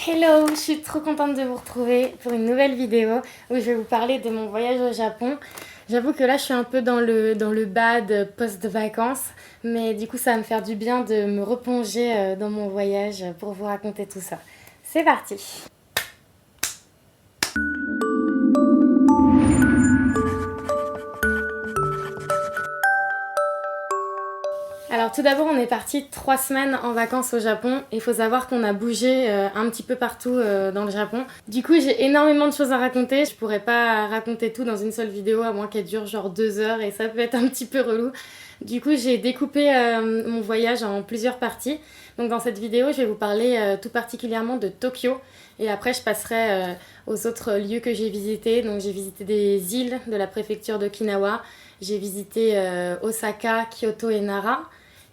Hello, je suis trop contente de vous retrouver pour une nouvelle vidéo où je vais vous parler de mon voyage au Japon. J'avoue que là je suis un peu dans le bad post-vacances, mais du coup ça va me faire du bien de me replonger dans mon voyage pour vous raconter tout ça. C'est parti! Alors tout d'abord on est parti 3 semaines en vacances au Japon. Il faut savoir qu'on a bougé un petit peu partout dans le Japon. Du coup j'ai énormément de choses à raconter. Je pourrais pas raconter tout dans une seule vidéo à moins qu'elle dure genre 2 heures et ça peut être un petit peu relou. Du coup j'ai découpé mon voyage en plusieurs parties. Donc dans cette vidéo je vais vous parler tout particulièrement de Tokyo. Et après je passerai aux autres lieux que j'ai visités. Donc j'ai visité des îles de la préfecture d'Okinawa. J'ai visité Osaka, Kyoto et Nara.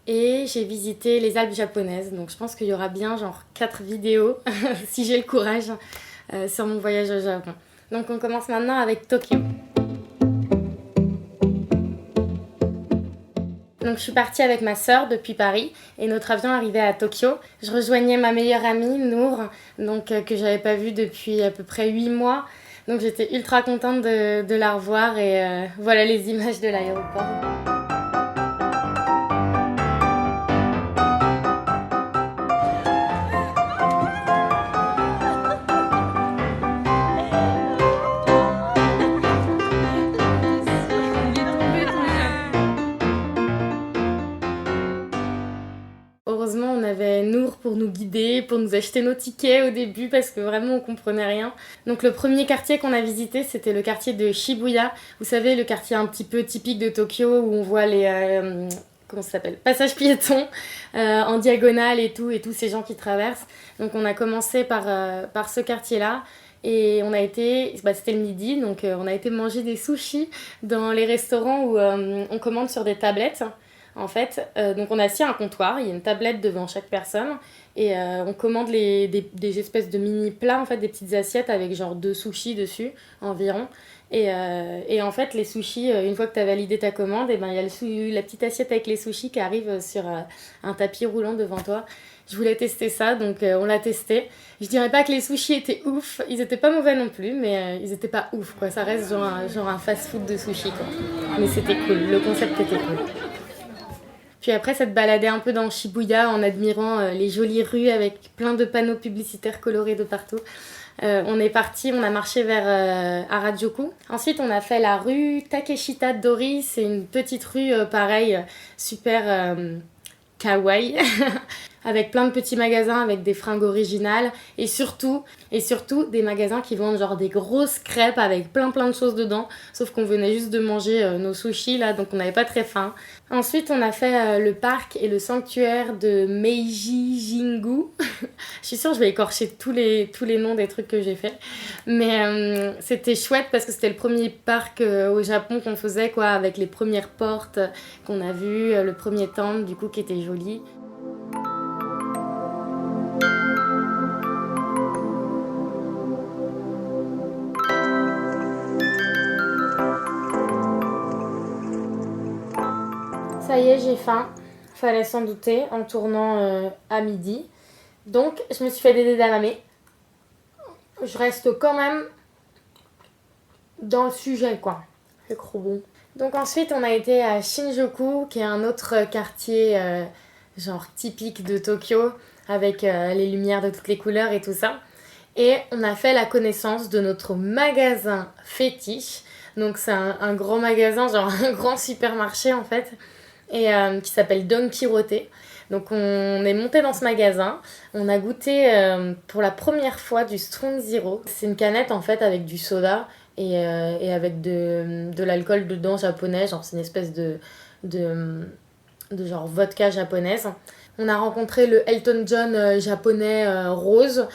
Et j'ai visité les Alpes japonaises. Donc je pense qu'il y aura bien genre 4 vidéos, si j'ai le courage, sur mon voyage au Japon. Donc on commence maintenant avec Tokyo. Donc je suis partie avec ma sœur depuis Paris et notre avion arrivait à Tokyo. Je rejoignais ma meilleure amie, Nour, donc, que j'avais pas vue depuis à peu près 8 mois. Donc j'étais ultra contente de la revoir et voilà les images de l'aéroport. Heureusement, on avait Nour pour nous guider, pour nous acheter nos tickets au début parce que vraiment on comprenait rien. Donc le premier quartier qu'on a visité, c'était le quartier de Shibuya. Vous savez, le quartier un petit peu typique de Tokyo où on voit les comment ça s'appelle, passages piétons en diagonale et tous ces gens qui traversent. Donc on a commencé par ce quartier-là. Et on a été, c'était le midi, donc on a été manger des sushis dans les restaurants où on commande sur des tablettes. En fait, donc on a assis à un comptoir, il y a une tablette devant chaque personne et on commande des espèces de mini plats, en fait, des petites assiettes avec genre 2 sushis dessus environ. Et en fait, les sushis, une fois que tu as validé ta commande, et ben, il y a la petite assiette avec les sushis qui arrive sur un tapis roulant devant toi. Je voulais tester ça, donc on l'a testé. Je dirais pas que les sushis étaient ouf, ils étaient pas mauvais non plus, mais ils étaient pas ouf, quoi. Ça reste genre un fast-food de sushis, quoi. Mais c'était cool, le concept était cool. Puis après, ça te baladait un peu dans Shibuya en admirant les jolies rues avec plein de panneaux publicitaires colorés de partout. On est parti, on a marché vers Harajuku. Ensuite, on a fait la rue Takeshita Dori. C'est une petite rue, pareil, super kawaii, avec plein de petits magasins avec des fringues originales et surtout des magasins qui vendent genre des grosses crêpes avec plein de choses dedans, sauf qu'on venait juste de manger nos sushis là, donc on n'avait pas très faim. Ensuite on a fait le parc et le sanctuaire de Meiji Jingu. Je suis sûre que je vais écorcher tous les noms des trucs que j'ai fait, mais c'était chouette parce que c'était le premier parc au Japon qu'on faisait, quoi, avec les premières portes qu'on a vues, le premier temple du coup qui était joli. Ça y est, j'ai faim. Fallait s'en douter en tournant à midi. Donc, je me suis fait des edamame. Je reste quand même dans le sujet, quoi. C'est trop bon. Donc ensuite, on a été à Shinjuku, qui est un autre quartier genre typique de Tokyo, avec les lumières de toutes les couleurs et tout ça. Et on a fait la connaissance de notre magasin fétiche. Donc c'est un grand magasin, genre un grand supermarché en fait, et qui s'appelle Don Quirote. Donc on est monté dans ce magasin, on a goûté pour la première fois du Strong Zero. C'est une canette en fait avec du soda et avec de l'alcool dedans japonais, genre c'est une espèce de genre vodka japonaise. On a rencontré le Elton John japonais rose.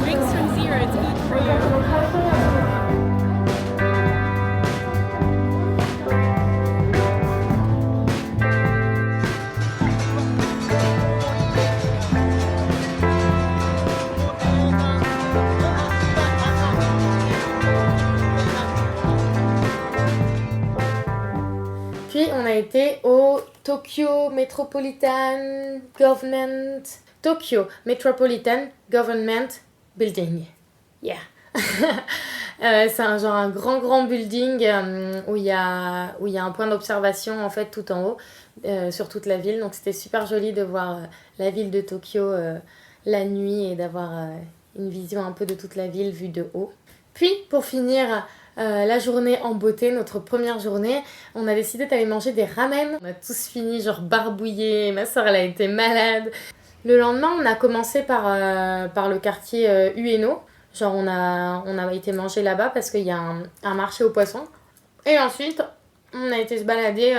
Drinks from zero, it's good for you. a été au Tokyo Metropolitan Government Building. Yeah. C'est un grand building où il y a un point d'observation en fait tout en haut sur toute la ville. Donc c'était super joli de voir la ville de Tokyo la nuit et d'avoir une vision un peu de toute la ville vue de haut. Puis pour finir la journée en beauté, notre première journée, on a décidé d'aller manger des ramen. On a tous fini genre barbouillés, ma soeur elle a été malade. Le lendemain on a commencé par le quartier Ueno. Genre on a été manger là-bas parce qu'il y a un marché aux poissons. Et ensuite on a été se balader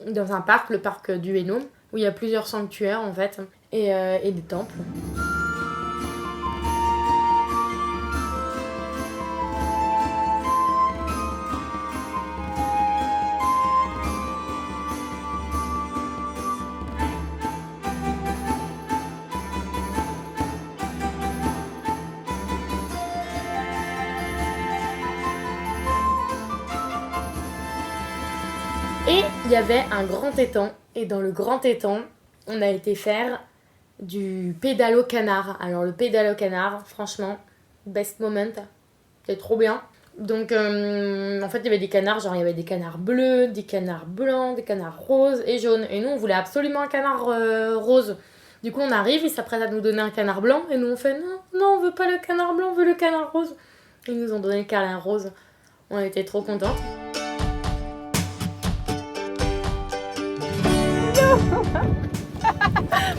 dans un parc, le parc d'Ueno, où il y a plusieurs sanctuaires en fait, et des temples. Et il y avait un grand étang. Et dans le grand étang, on a été faire du pédalo canard. Alors le pédalo canard, franchement, best moment. C'était trop bien. Donc en fait, il y avait des canards, genre il y avait des canards bleus, des canards blancs, des canards roses et jaunes. Et nous, on voulait absolument un canard rose. Du coup, on arrive, ils s'apprêtent à nous donner un canard blanc. Et nous, on fait non, on veut pas le canard blanc, on veut le canard rose. Ils nous ont donné le canard rose. On était trop contents.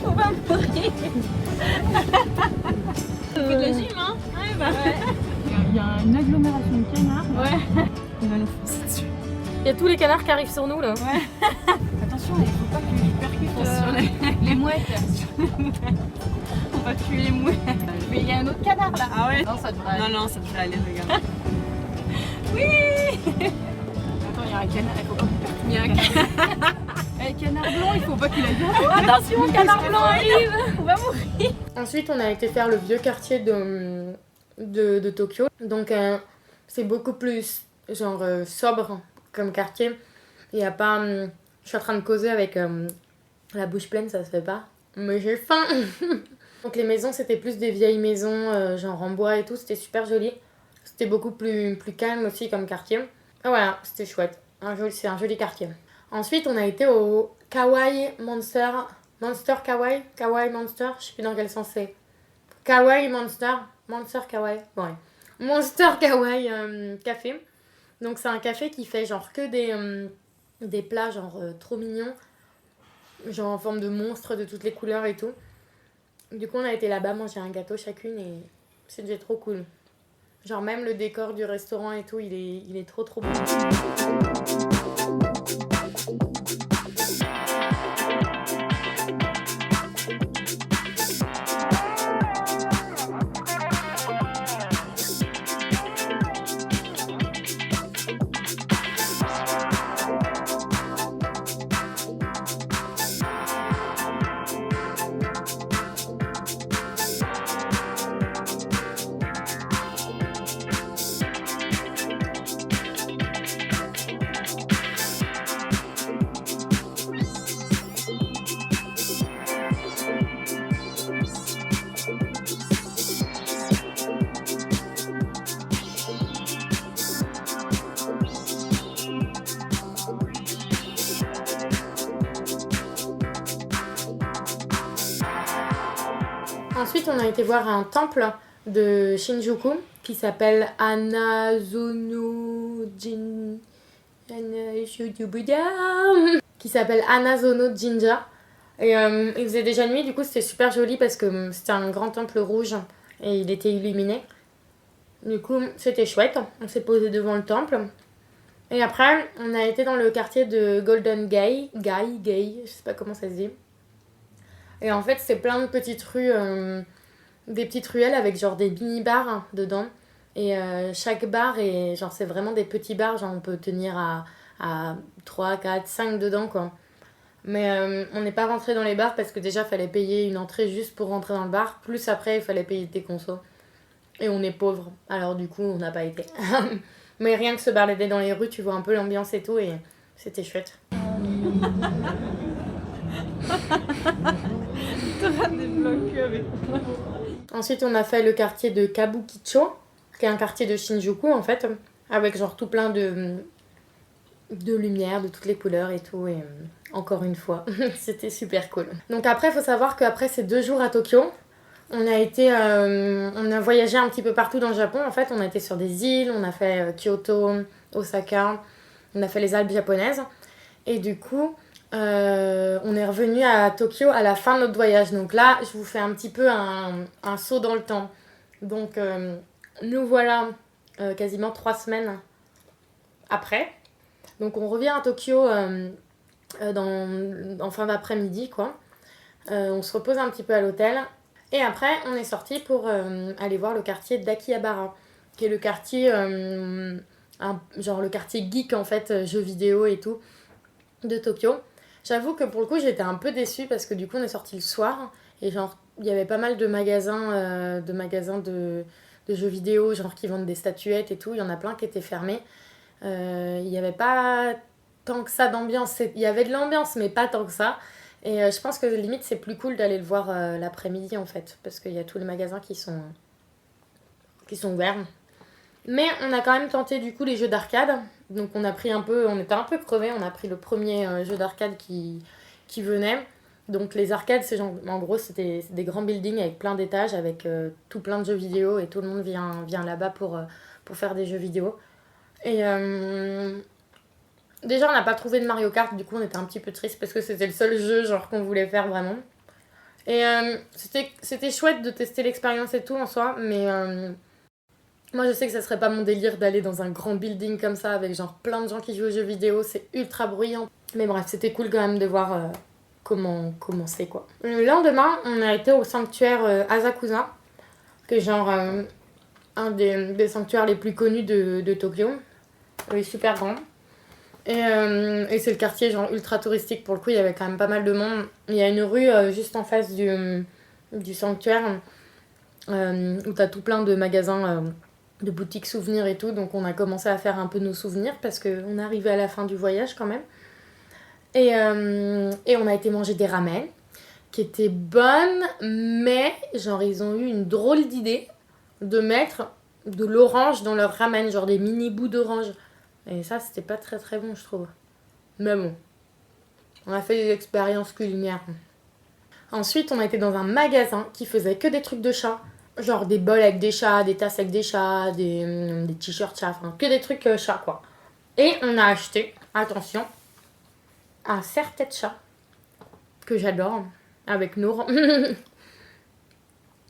On va mourir. On fait de la gym, hein? Ouais, bah. Ouais. Il y a une agglomération de canards. Ouais. On va nous foncer dessus. Il y a tous les canards qui arrivent sur nous là. Ouais. Attention, il faut pas que je percute sur les mouettes. On va tuer les mouettes. Mais il y a un autre canard là. Ah ouais? Non, ça devrait aller. Non, ça devrait aller, regarde. Oui! Attends, il y a un canard, il faut pas que il y a un canard. Canard blanc, il faut pas qu'il aille bien. Attention, canard blanc arrive! On va mourir. Ensuite, on a été faire le vieux quartier de Tokyo. Donc, c'est beaucoup plus genre sobre comme quartier. Il y a pas... je suis en train de causer avec la bouche pleine, ça se fait pas. Mais j'ai faim. Donc, les maisons, c'était plus des vieilles maisons, genre en bois et tout. C'était super joli. C'était beaucoup plus calme aussi comme quartier. Et voilà, c'était chouette. C'est un joli quartier. Ensuite, on a été au Kawaii Monster. Kawaii Monster, je sais plus dans quel sens c'est. Kawaii Monster Kawaii, ouais. Monster Kawaii café. Donc c'est un café qui fait genre que des plats genre trop mignons. Genre en forme de monstres de toutes les couleurs et tout. Du coup on a été là-bas manger un gâteau chacune et c'était trop cool. Genre même le décor du restaurant et tout, il est trop beau. Ensuite, on a été voir un temple de Shinjuku qui s'appelle Anazono Jinja. Et il faisait déjà nuit, du coup c'était super joli parce que c'était un grand temple rouge et il était illuminé. Du coup, c'était chouette. On s'est posé devant le temple. Et après, on a été dans le quartier de Golden Gate, je sais pas comment ça se dit. Et en fait, c'est plein de petites rues, des petites ruelles avec genre des mini-bars dedans. Et chaque bar, genre c'est vraiment des petits bars, genre on peut tenir à 3, 4, 5 dedans quoi. Mais on n'est pas rentré dans les bars parce que déjà, il fallait payer une entrée juste pour rentrer dans le bar. Plus après, il fallait payer des consos. Et on est pauvres, alors du coup, on n'a pas été. Mais rien que se balader dans les rues, tu vois un peu l'ambiance et tout, et c'était chouette. T'auras des blocs avec moi. Ensuite, on a fait le quartier de Kabukicho, qui est un quartier de Shinjuku en fait, avec genre tout plein de lumière, de toutes les couleurs et tout. Et encore une fois, c'était super cool. Donc après, il faut savoir qu'après ces 2 jours à Tokyo, on a voyagé un petit peu partout dans le Japon. En fait, on a été sur des îles, on a fait Kyoto, Osaka, on a fait les Alpes japonaises. Et du coup, on est revenu à Tokyo à la fin de notre voyage. Donc là, je vous fais un petit peu un saut dans le temps. Donc, nous voilà quasiment 3 semaines après. Donc, on revient à Tokyo en fin d'après-midi, quoi. On se repose un petit peu à l'hôtel. Et après, on est sorti pour aller voir le quartier d'Akihabara, qui est le quartier, genre le quartier geek en fait, jeux vidéo et tout, de Tokyo. J'avoue que pour le coup, j'étais un peu déçue parce que du coup, on est sorti le soir et genre, il y avait pas mal de magasins de jeux vidéo, genre qui vendent des statuettes et tout. Il y en a plein qui étaient fermés. Il n'y avait pas tant que ça d'ambiance. Il y avait de l'ambiance, mais pas tant que ça. Et je pense que limite, c'est plus cool d'aller le voir l'après-midi en fait, parce qu'il y a tous les magasins qui sont ouverts. Mais on a quand même tenté du coup les jeux d'arcade. Donc on était un peu crevés, on a pris le premier jeu d'arcade qui venait. Donc les arcades, en gros, c'était des grands buildings avec plein d'étages, avec tout plein de jeux vidéo et tout le monde vient là-bas pour faire des jeux vidéo. Et déjà, on n'a pas trouvé de Mario Kart, du coup on était un petit peu triste parce que c'était le seul jeu genre qu'on voulait faire vraiment. Et c'était chouette de tester l'expérience et tout en soi, mais moi je sais que ça serait pas mon délire d'aller dans un grand building comme ça avec genre plein de gens qui jouent aux jeux vidéo, c'est ultra bruyant. Mais bref, c'était cool quand même de voir comment c'est quoi. Le lendemain, on a été au sanctuaire Asakusa, qui est genre un des sanctuaires les plus connus de Tokyo. Il est super grand. Et c'est le quartier genre ultra touristique, pour le coup il y avait quand même pas mal de monde. Il y a une rue juste en face du sanctuaire où t'as tout plein de magasins, de boutiques souvenirs et tout, donc on a commencé à faire un peu nos souvenirs parce qu'on est arrivé à la fin du voyage quand même. Et on a été manger des ramen qui étaient bonnes, mais genre ils ont eu une drôle d'idée de mettre de l'orange dans leur ramen, genre des mini bouts d'orange. Et ça, c'était pas très très bon, je trouve. Mais bon, on a fait des expériences culinaires. Ensuite, on a été dans un magasin qui faisait que des trucs de chat. Genre des bols avec des chats, des tasses avec des chats, des t-shirts chats, enfin que des trucs chats quoi. Et on a acheté, attention, un serre-tête chat, que j'adore, avec Nour.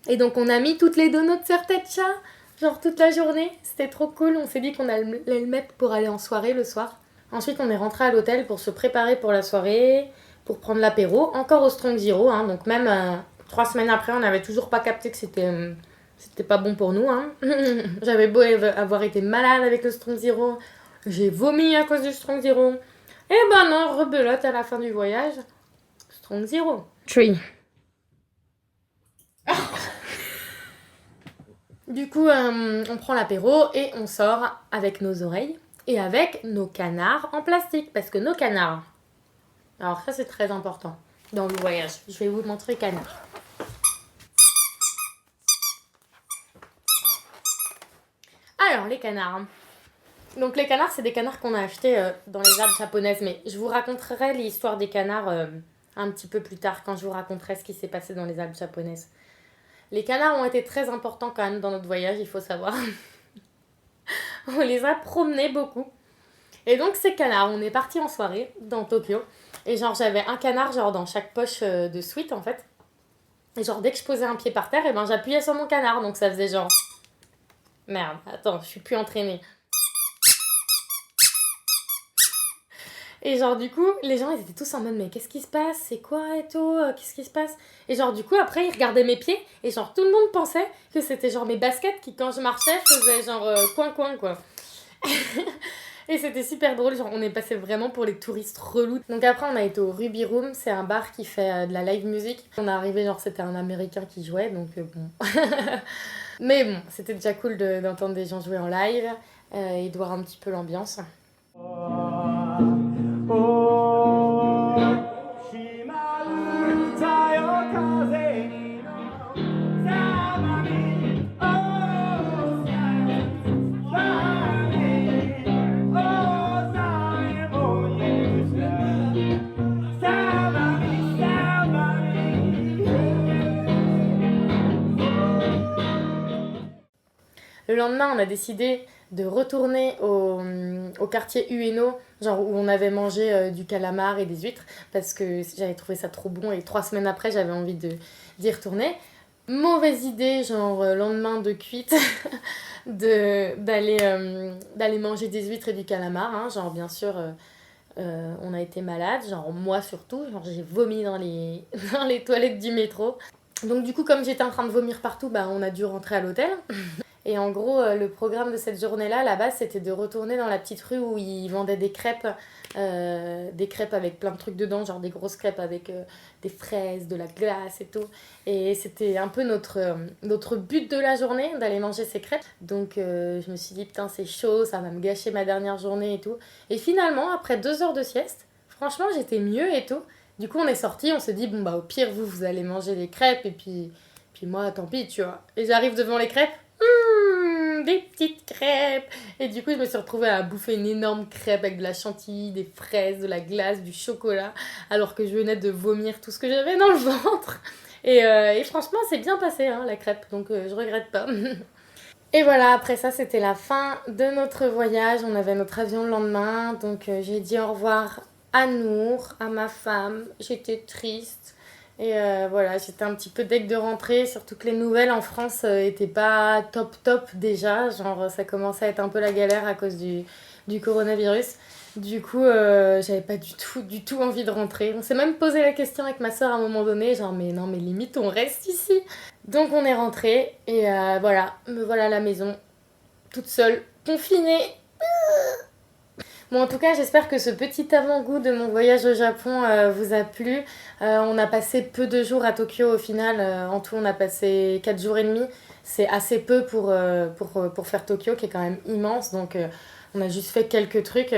Et donc on a mis toutes les deux notre serre-tête chat. Genre toute la journée, c'était trop cool. On s'est dit qu'on allait le mettre pour aller en soirée le soir. Ensuite, on est rentré à l'hôtel pour se préparer pour la soirée, pour prendre l'apéro, encore au Strong Zero. Hein. Donc même 3 semaines après, on n'avait toujours pas capté que c'était pas bon pour nous. Hein. J'avais beau avoir été malade avec le Strong Zero, j'ai vomi à cause du Strong Zero. Et ben non, rebelote à la fin du voyage. Strong Zero. 3. Du coup, on prend l'apéro et on sort avec nos oreilles et avec nos canards en plastique. Parce que nos canards, alors ça c'est très important dans le voyage. Je vais vous montrer les canards. Alors, les canards. Donc les canards, c'est des canards qu'on a achetés dans les Alpes japonaises. Mais je vous raconterai l'histoire des canards un petit peu plus tard, quand je vous raconterai ce qui s'est passé dans les Alpes japonaises. Les canards ont été très importants quand même dans notre voyage, il faut savoir. On les a promenés beaucoup. Et donc ces canards, on est parti en soirée dans Tokyo. Et genre j'avais un canard genre dans chaque poche de sweat en fait. Et genre dès que je posais un pied par terre, et ben j'appuyais sur mon canard. Donc ça faisait genre... Merde, attends, je suis plus entraînée. Et genre du coup, les gens ils étaient tous en mode mais qu'est-ce qui se passe? C'est quoi et tout? Qu'est-ce qui se passe? Et genre du coup après ils regardaient mes pieds et genre tout le monde pensait que c'était genre mes baskets qui quand je marchais faisaient genre coin quoi. Et c'était super drôle, genre on est passé vraiment pour les touristes relous. Donc après on a été au Ruby Room, c'est un bar qui fait de la live music. On est arrivé genre c'était un américain qui jouait donc bon. Mais bon, c'était déjà cool d'entendre des gens jouer en live et de voir un petit peu l'ambiance. Oh Le lendemain, on a décidé de retourner au quartier Ueno, genre où on avait mangé du calamar et des huîtres, parce que j'avais trouvé ça trop bon et 3 semaines après, j'avais envie d'y retourner. Mauvaise idée, genre lendemain de cuite, d'aller manger des huîtres et du calamar, hein, genre bien sûr... on a été malade, genre moi surtout, genre j'ai vomi dans les, dans les toilettes du métro. Donc du coup, comme j'étais en train de vomir partout, bah, on a dû rentrer à l'hôtel. Et en gros, le programme de cette journée-là, là-bas, c'était de retourner dans la petite rue où ils vendaient des crêpes avec plein de trucs dedans, genre des grosses crêpes avec des fraises, de la glace et tout. Et c'était un peu notre but de la journée, d'aller manger ces crêpes. Donc je me suis dit, putain, c'est chaud, ça va me gâcher ma dernière journée et tout. Et finalement, après 2 heures de sieste, franchement, j'étais mieux et tout. Du coup, on est sortis, on s'est dit, bon, bah au pire, vous allez manger les crêpes et puis moi, tant pis, tu vois. Et j'arrive devant les crêpes. Des petites crêpes. Et du coup, je me suis retrouvée à bouffer une énorme crêpe avec de la chantilly, des fraises, de la glace, du chocolat, alors que je venais de vomir tout ce que j'avais dans le ventre. Et franchement, c'est bien passé, hein, la crêpe, donc je regrette pas. Et voilà, après ça, c'était la fin de notre voyage. On avait notre avion le lendemain, donc j'ai dit au revoir à Nour, à ma femme. J'étais triste. Et voilà, j'étais un petit peu deg de rentrer, surtout que les nouvelles en France étaient pas top déjà. Genre, ça commençait à être un peu la galère à cause du coronavirus. Du coup, j'avais pas du tout envie de rentrer. On s'est même posé la question avec ma soeur à un moment donné, genre, mais non, mais limite, on reste ici. Donc, on est rentré et voilà, me voilà à la maison, toute seule, confinée. Bon, en tout cas, j'espère que ce petit avant-goût de mon voyage au Japon vous a plu. On a passé peu de jours à Tokyo au final. En tout, on a passé 4 jours et demi. C'est assez peu pour faire Tokyo, qui est quand même immense. Donc, on a juste fait quelques trucs.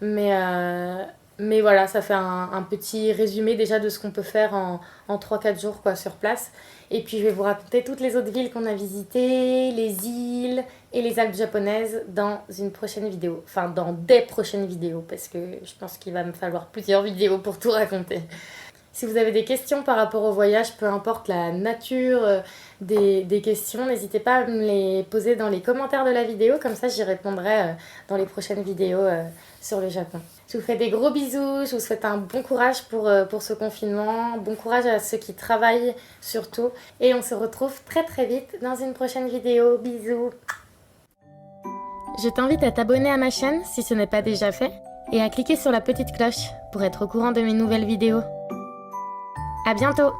Mais voilà, ça fait un petit résumé déjà de ce qu'on peut faire en 3-4 jours quoi, sur place. Et puis je vais vous raconter toutes les autres villes qu'on a visitées, les îles et les Alpes japonaises dans une prochaine vidéo. Enfin, dans des prochaines vidéos, parce que je pense qu'il va me falloir plusieurs vidéos pour tout raconter. Si vous avez des questions par rapport au voyage, peu importe la nature des questions, n'hésitez pas à me les poser dans les commentaires de la vidéo, comme ça j'y répondrai dans les prochaines vidéos sur le Japon. Je vous fais des gros bisous, je vous souhaite un bon courage pour ce confinement, bon courage à ceux qui travaillent surtout, et on se retrouve très très vite dans une prochaine vidéo. Bisous. Je t'invite à t'abonner à ma chaîne si ce n'est pas déjà fait, et à cliquer sur la petite cloche pour être au courant de mes nouvelles vidéos. À bientôt!